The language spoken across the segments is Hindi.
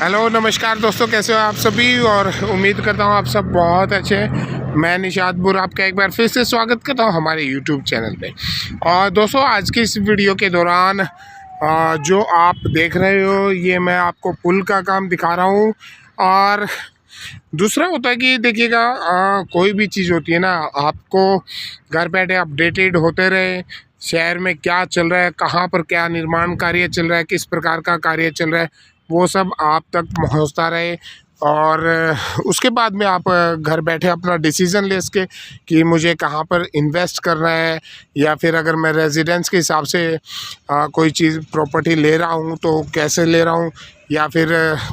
हेलो नमस्कार दोस्तों, कैसे हो आप सभी। और उम्मीद करता हूँ आप सब बहुत अच्छे हैं। मैं निशातपुर आपका एक बार फिर से स्वागत करता हूँ हमारे यूट्यूब चैनल पे। और दोस्तों आज की इस वीडियो के दौरान जो आप देख रहे हो ये मैं आपको पुल का काम दिखा रहा हूँ। और दूसरा होता है कि देखिएगा, कोई भी चीज़ होती है ना, आपको घर बैठे अपडेटेड होते रहे, शहर में क्या चल रहा है, कहाँ पर क्या निर्माण कार्य चल रहा है, किस प्रकार का कार्य चल रहा है, वो सब आप तक पहुंचता रहे। और उसके बाद में आप घर बैठे अपना डिसीज़न ले सके कि मुझे कहाँ पर इन्वेस्ट करना है, या फिर अगर मैं रेजिडेंस के हिसाब से कोई चीज़ प्रॉपर्टी ले रहा हूँ तो कैसे ले रहा हूँ, या फिर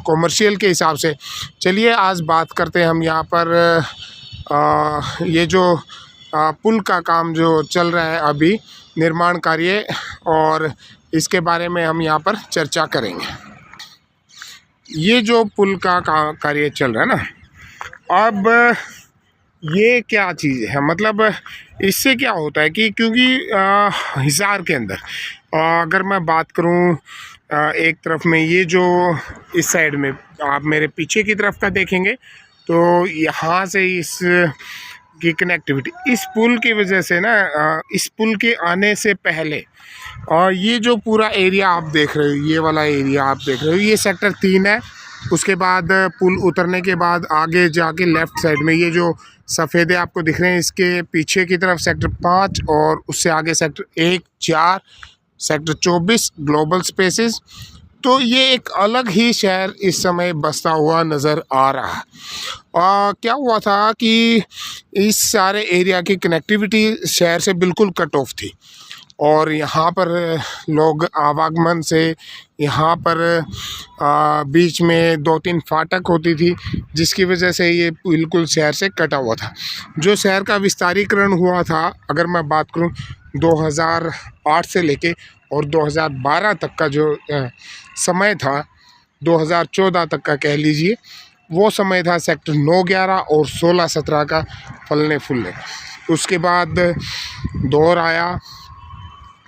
कॉमर्शियल के हिसाब से। चलिए आज बात करते हैं हम यहाँ पर ये जो पुल का काम जो चल रहा है अभी, निर्माण कार्य, और इसके बारे में हम यहाँ पर चर्चा करेंगे। ये जो पुल का कार्य चल रहा है ना, अब ये क्या चीज़ है, मतलब इससे क्या होता है कि क्योंकि हिसार के अंदर अगर मैं बात करूं, एक तरफ में ये जो इस साइड में आप मेरे पीछे की तरफ का देखेंगे तो यहाँ से इस की कनेक्टिविटी इस पुल की वजह से ना, इस पुल के आने से पहले और ये जो पूरा एरिया आप देख रहे हो, ये वाला एरिया आप देख रहे हो, ये सेक्टर 3 है। उसके बाद पुल उतरने के बाद आगे जाके लेफ़्ट साइड में ये जो सफ़ेदे आपको दिख रहे हैं, इसके पीछे की तरफ सेक्टर 5, और उससे आगे सेक्टर 1, 4, सेक्टर 24 ग्लोबल स्पेसेस। तो ये एक अलग ही शहर इस समय बसता हुआ नज़र आ रहा है। क्या हुआ था कि इस सारे एरिया की कनेक्टिविटी शहर से बिल्कुल कट ऑफ थी, और यहाँ पर लोग आवागमन से यहाँ पर बीच में 2-3 फाटक होती थी, जिसकी वजह से ये बिल्कुल शहर से कटा हुआ था। जो शहर का विस्तारीकरण हुआ था, अगर मैं बात करूँ 2008 से लेके और 2012 तक का जो समय था, 2014 तक का कह लीजिए, वो समय था सेक्टर 9, 11 और 16, 17 का फलने फूलने। उसके बाद दौर आया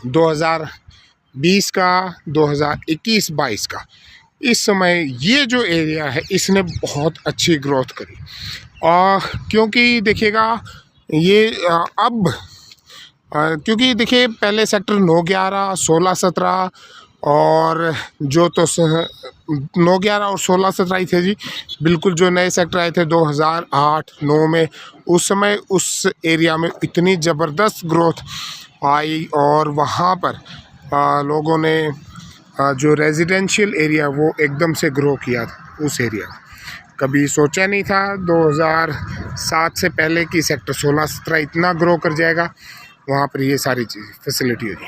2020 का, 2021, 22 का। इस समय ये जो एरिया है इसने बहुत अच्छी ग्रोथ करी, क्योंकि देखिएगा ये अब क्योंकि देखिए पहले सेक्टर 9, 11, 16, 17 और जो तो 9, 11 और 16, 17 ही थे जी, बिल्कुल जो नए सेक्टर आए थे 2008-9 में, उस समय उस एरिया में इतनी ज़बरदस्त ग्रोथ आई, और वहाँ पर लोगों ने जो रेजिडेंशियल एरिया वो एकदम से ग्रो किया था। उस एरिया कभी सोचा नहीं था 2007 से पहले कि सेक्टर 16, 17 इतना ग्रो कर जाएगा, वहाँ पर ये सारी चीज़ फैसिलिटी होगी।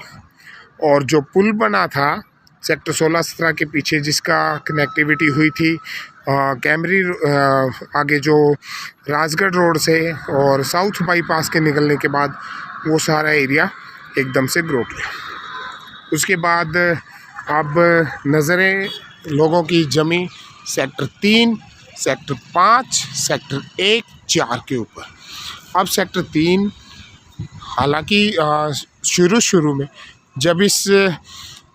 और जो पुल बना था सेक्टर 16, 17 के पीछे, जिसका कनेक्टिविटी हुई थी कैमरी आगे जो राजगढ़ रोड से और साउथ बाईपास के निकलने के बाद, वो सारा एरिया एकदम से ग्रो किया। उसके बाद अब नज़रें लोगों की जमी सेक्टर 3, सेक्टर 5, सेक्टर 1, 4 के ऊपर। अब सेक्टर 3, हालांकि शुरू में जब इस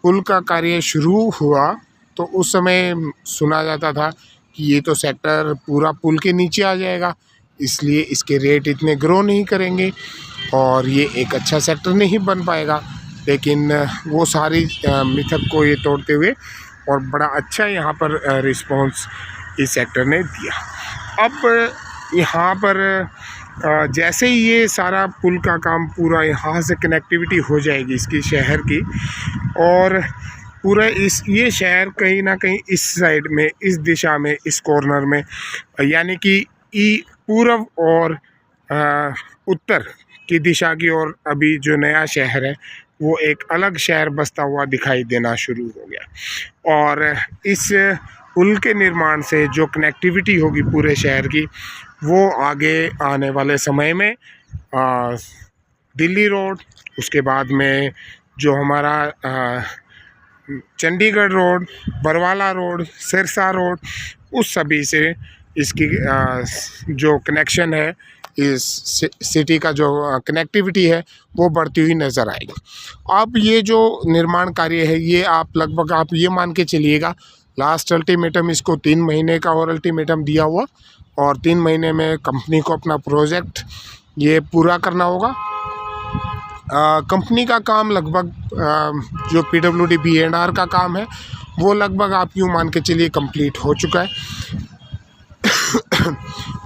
पुल का कार्य शुरू हुआ तो उस समय सुना जाता था कि ये तो सेक्टर पूरा पुल के नीचे आ जाएगा, इसलिए इसके रेट इतने ग्रो नहीं करेंगे और ये एक अच्छा सेक्टर नहीं बन पाएगा। लेकिन वो सारी मिथक को ये तोड़ते हुए और बड़ा अच्छा यहाँ पर रिस्पॉन्स इस सेक्टर ने दिया। अब यहाँ पर जैसे ही ये सारा पुल का काम पूरा, यहाँ से कनेक्टिविटी हो जाएगी इसकी शहर की, और पूरा ये शहर कहीं ना कहीं इस साइड में, इस दिशा में, इस कॉर्नर में, यानी कि पूर्व और उत्तर की दिशा की ओर अभी जो नया शहर है वो एक अलग शहर बसता हुआ दिखाई देना शुरू हो गया। और इस पुल के निर्माण से जो कनेक्टिविटी होगी पूरे शहर की, वो आगे आने वाले समय में दिल्ली रोड, उसके बाद में जो हमारा Chandigarh road, Barwala road, Sirsa road, उस सभी से इसकी जो कनेक्शन है, इस सिटी का जो कनेक्टिविटी है वो बढ़ती हुई नज़र आएगी। अब ये जो निर्माण कार्य है ये आप लगभग आप ये मान के चलिएगा लास्ट अल्टीमेटम इसको 3 महीने का और अल्टीमेटम दिया हुआ, और 3 महीने में कंपनी को अपना प्रोजेक्ट ये पूरा करना होगा। कंपनी का काम लगभग जो PWD B&R का काम है वो लगभग आप यूँ मान के चलिए कंप्लीट हो चुका है।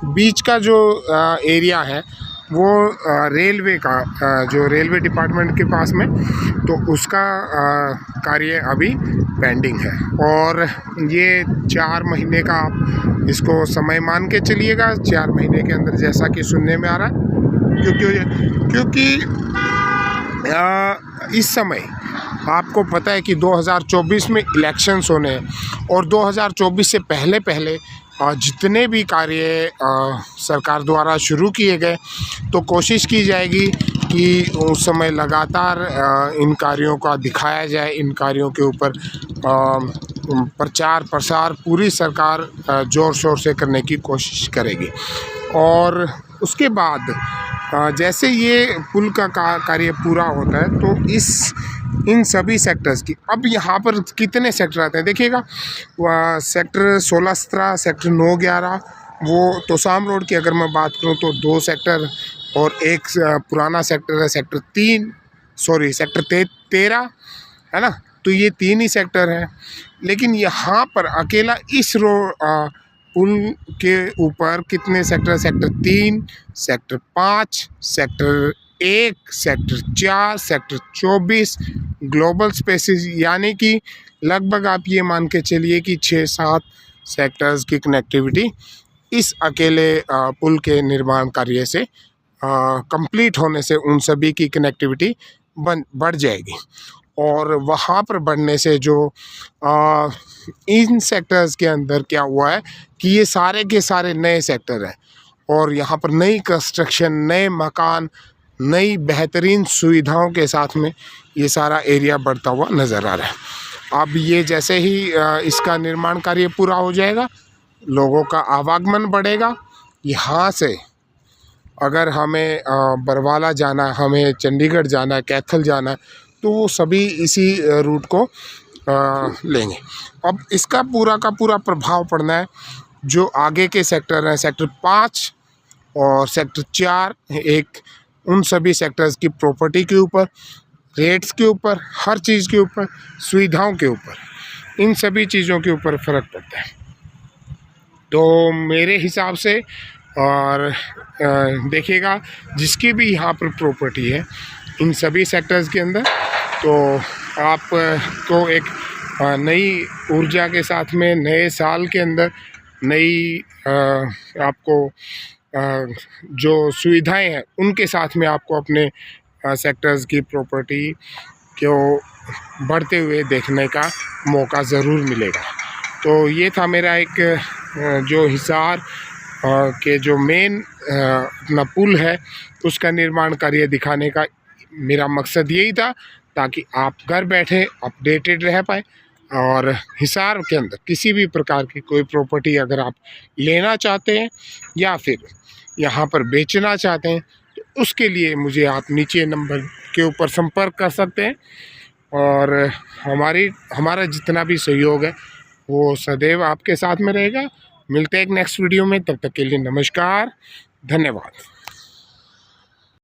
बीच का जो एरिया है वो रेलवे का जो रेलवे डिपार्टमेंट के पास में, तो उसका कार्य अभी पेंडिंग है, और ये 4 महीने का आप इसको समय मान के चलिएगा। 4 महीने के अंदर, जैसा कि सुनने में आ रहा है, क्योंकि इस समय आपको पता है कि 2024 में इलेक्शंस होने हैं, और 2024 से पहले जितने भी कार्य सरकार द्वारा शुरू किए गए, तो कोशिश की जाएगी कि उस समय लगातार इन कार्यों का दिखाया जाए। इन कार्यों के ऊपर प्रचार प्रसार पूरी सरकार ज़ोर शोर से करने की कोशिश करेगी। और उसके बाद जैसे ये पुल का कार्य पूरा होता है, तो इन सभी सेक्टर्स की, अब यहाँ पर कितने सेक्टर आते हैं देखिएगा, सेक्टर 16-17, सेक्टर 9-11, वो तोसाम रोड की अगर मैं बात करूँ तो 2 सेक्टर, और एक पुराना सेक्टर है सेक्टर 13 है ना, तो ये 3 ही सेक्टर हैं। लेकिन यहाँ पर अकेला इस पुल के ऊपर कितने sector, sector 3, sector 5, sector 1, sector 4, sector 24 global spaces, यानी कि लगभग आप ये मान के चलिए कि 6-7 सेक्टर्स की कनेक्टिविटी इस अकेले पुल के निर्माण कार्य से कंप्लीट होने से उन सभी की कनेक्टिविटी बढ़ जाएगी। और वहाँ पर बढ़ने से जो इन सेक्टर्स के अंदर क्या हुआ है कि ये सारे के सारे नए सेक्टर हैं, और यहाँ पर नई कंस्ट्रक्शन, नए मकान, नई बेहतरीन सुविधाओं के साथ में ये सारा एरिया बढ़ता हुआ नज़र आ रहा है। अब ये जैसे ही इसका निर्माण कार्य पूरा हो जाएगा, लोगों का आवागमन बढ़ेगा। यहाँ से अगर हमें बरवाला जाना है, हमें चंडीगढ़ जाना है, कैथल जाना है, तो वो सभी इसी रूट को लेंगे। अब इसका पूरा का पूरा प्रभाव पड़ना है जो आगे के सेक्टर हैं, सेक्टर 5 और सेक्टर 4, एक उन सभी सेक्टर्स की प्रॉपर्टी के ऊपर, रेट्स के ऊपर, हर चीज़ के ऊपर, सुविधाओं के ऊपर, इन सभी चीज़ों के ऊपर फ़र्क पड़ता है। तो मेरे हिसाब से, और देखिएगा जिसकी भी यहाँ पर प्रॉपर्टी है इन सभी सेक्टर्स के अंदर, तो आप को एक नई ऊर्जा के साथ में नए साल के अंदर नई आपको जो सुविधाएं हैं उनके साथ में आपको अपने सेक्टर्स की प्रॉपर्टी को बढ़ते हुए देखने का मौका ज़रूर मिलेगा। तो ये था मेरा एक जो हिसार के जो मेन अपना पुल है उसका निर्माण कार्य दिखाने का मेरा मकसद यही था, ताकि आप घर बैठे अपडेटेड रह पाए। और हिसार के अंदर किसी भी प्रकार की कोई प्रॉपर्टी अगर आप लेना चाहते हैं या फिर यहाँ पर बेचना चाहते हैं, तो उसके लिए मुझे आप नीचे नंबर के ऊपर संपर्क कर सकते हैं, और हमारा जितना भी सहयोग है वो सदैव आपके साथ में रहेगा। मिलते हैं एक नेक्स्ट वीडियो में, तब तक के लिए नमस्कार, धन्यवाद।